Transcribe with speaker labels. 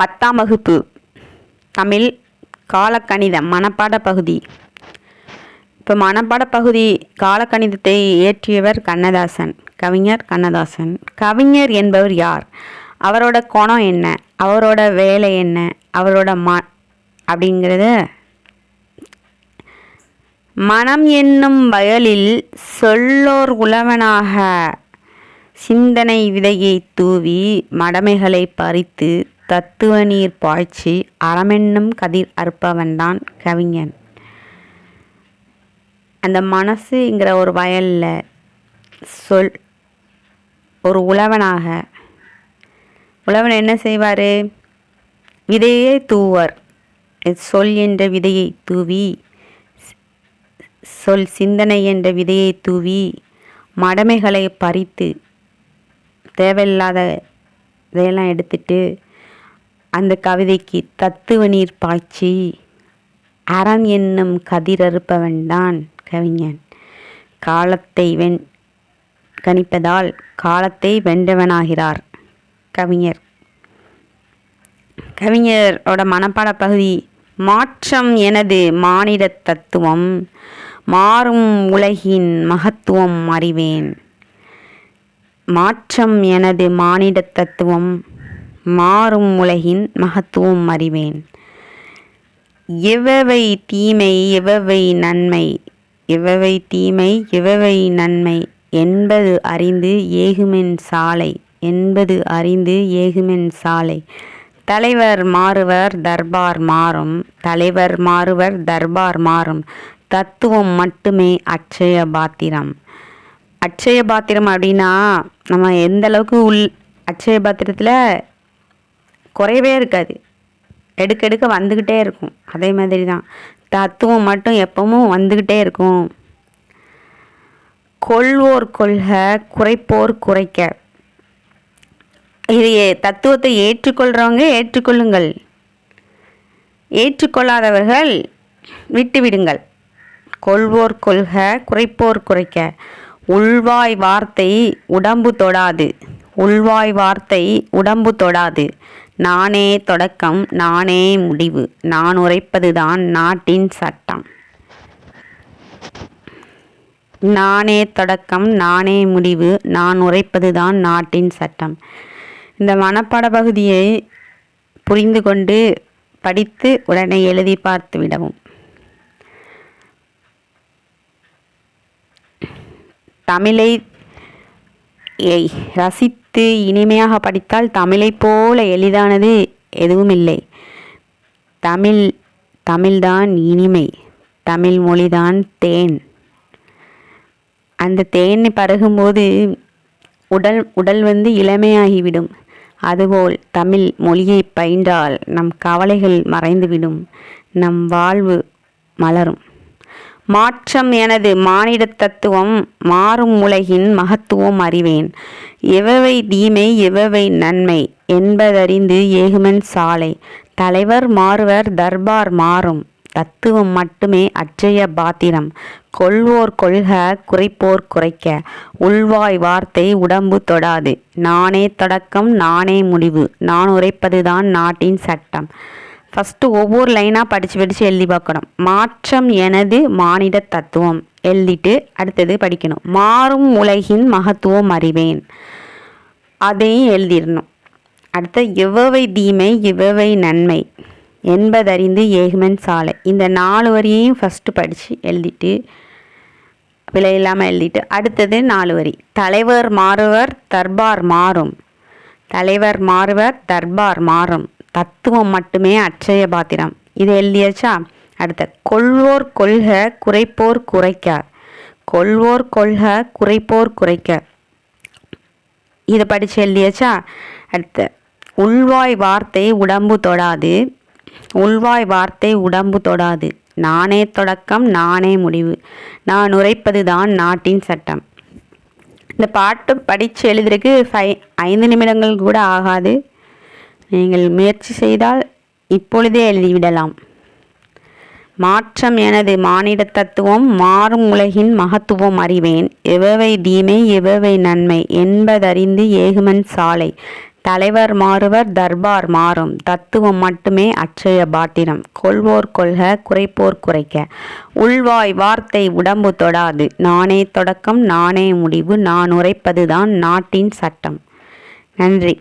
Speaker 1: 10ஆம் வகுப்பு தமிழ் காலக்கணிதம் மனப்பாட பகுதி. இப்போ மனப்பாட பகுதி காலக்கணிதத்தை இயற்றியவர் கண்ணதாசன், கவிஞர் கண்ணதாசன். கவிஞர் என்பவர் யார்? அவரோட குணம் என்ன? அவரோட வேலை என்ன? அவரோட அப்படிங்கிறது மனம் என்னும் வயலில் சொல்லோர் உழவனாக சிந்தனை விதையை தூவி மடமைகளை பறித்து தத்துவ நீர் பாய்ச்சி அறமென்னும் கதிர் அறுப்பவன்தான் கவிஞன். அந்த மனசுங்கிற ஒரு வயலில் ஒரு உழவனாக உழவன் என்ன செய்வார்? விதையை தூவர். சொல் என்ற விதையை தூவி, சொல் சிந்தனை என்ற விதையை தூவி மடமைகளை பறித்து தேவையில்லாத இதையெல்லாம் எடுத்துட்டு அந்த கவிதைக்கு தத்துவ நீர் பாய்ச்சி அறம் என்னும் கதிரறுப்பவன் தான் கவிஞன். காலத்தை கணிப்பதால் காலத்தை வென்றவனாகிறார் கவிஞர். கவிஞரோட மனப்பாட பகுதி மாற்றம் எனது மானிட தத்துவம், மாறும் உலகின் மகத்துவம் அறிவேன். மாற்றம் எனது மானிட தத்துவம், மாறும் உலகின் மகத்துவம் அறிவேன். எவ்வவை தீமை எவ்வவை நன்மை, எவ்வவை தீமை எவ்வவை நன்மை என்பது அறிந்து ஏகுமென் சாலை, என்பது அறிந்து ஏகுமென் சாலை. தலைவர் மாறுவர் தர்பார் மாறும், தலைவர் மாறுவர் தர்பார் மாறும். தத்துவம் மட்டுமே அட்சய பாத்திரம். அட்சய பாத்திரம் அப்படின்னா நம்ம எந்த அளவுக்கு அட்சய பாத்திரத்தில் குறையவே இருக்காது, எடுக்க வந்துக்கிட்டே இருக்கும். அதே மாதிரி தான் தத்துவம் மட்டும் எப்பவும் வந்துக்கிட்டே இருக்கும். கொள்வோர் கொள்க, குறைப்போர் குறைக்க. இது தத்துவத்தை ஏற்றுக்கொள்கிறவங்க ஏற்றுக்கொள்ளுங்கள், ஏற்றுக்கொள்ளாதவர்கள் விட்டுவிடுங்கள். கொள்வோர் கொள்க, குறைப்போர் குறைக்க. உள்வாய் வார்த்தை உடம்பு தொடாது, உள்வாய் வார்த்தை உடம்பு தொடாது. நானே தொடக்கம் நானே முடிவு, நான் உரைப்பதுதான் நாட்டின் சட்டம். நானே தொடக்கம் நானே முடிவு, நான் உரைப்பதுதான் நாட்டின் சட்டம். இந்த மனப்பாட பகுதியை புரிந்து கொண்டு படித்து உடனே எழுதி பார்த்து விடவும். தமிழை ரசித்து இனிமையாக படித்தால் தமிழை போல எளிதானது எதுவும் இல்லை. தமிழ்தான் இனிமை, தமிழ் மொழிதான் தேன். அந்த தேனை பருகும்போது உடல் இளமையாகிவிடும். அதுபோல் தமிழ் மொழியை பயின்றால் நம் கவலைகள் மறைந்துவிடும், நம் வாழ்வு மலரும். மாற்றம் எனது மானிட தத்துவம், மாறும் உலகின் மகத்துவம் அறிவேன். எவ்வவை தீமை எவ்வவை நன்மை என்பதறிந்து ஏகுமென் சாலை. தலைவர் மாறுவர் தர்பார் மாறும், தத்துவம் மட்டுமே அட்சய பாத்திரம். கொள்வோர் கொள்க, குறைப்போர் குறைக்க. உள்வாய் வார்த்தை உடம்பு தொடாது. நானே தொடக்கம் நானே முடிவு, நான் உரைப்பதுதான் நாட்டின் சட்டம். ஃபஸ்ட்டு ஒவ்வொரு லைனாக படித்து எழுதி பார்க்கணும். மாற்றம் எனது மானிட தத்துவம் எழுதிட்டு அடுத்தது படிக்கணும். மாறும் உலகின் மகத்துவம் அறிவேன், அதையும் எழுதிடணும். அடுத்த எவ்வவை தீமை எவ்வவை நன்மை என்பதறிந்து ஏகுமென் சாலை. இந்த 4 வரியையும் ஃபஸ்ட்டு படித்து எழுதிட்டு பிழை இல்லாமல் எழுதிட்டு அடுத்தது 4 வரி. தலைவர் மாறுவர் தர்பார் மாறும், தலைவர் மாறுவர் தர்பார் மாறும். தத்துவம் மட்டுமே அட்சய பாத்திரம். இது எழுதியாச்சா? அடுத்த கொள்வோர் கொள்க, குறைப்போர் குறைக்க. கொள்வோர் கொள்க, குறைப்போர் குறைக்க. இதை படித்து எழுதியாச்சா? அடுத்த உள்வாய் வார்த்தை உடம்பு தொடாது, உள்வாய் வார்த்தை உடம்பு தொடாது. நானே தொடக்கம் நானே முடிவு, நான் உரைப்பதுதான் நாட்டின் சட்டம். இந்த பாட்டு படித்து எழுதுறதுக்கு 5 நிமிடங்கள் கூட ஆகாது. நீங்கள் முயற்சி செய்தால் இப்பொழுதே எழுதிவிடலாம். மாற்றம் எனது மானிட தத்துவம், மாறும் உலகின் மகத்துவம் அறிவேன். எவ்வவை தீமை எவ்வவை நன்மை என்பதறிந்து ஏகுமென் சாலை. தலைவர் மாறுவர், தர்பார் மாறும். தத்துவம் மட்டுமே அட்சய பாத்திரம். கொள்வோர் கொள்க, குறைப்போர் குறைக்க. உள்வாய் வார்த்தை உடம்பு தொடாது. நானே தொடக்கம், நானே முடிவு. நான் உரைப்பதுதான் நாட்டின் சட்டம். நன்றி.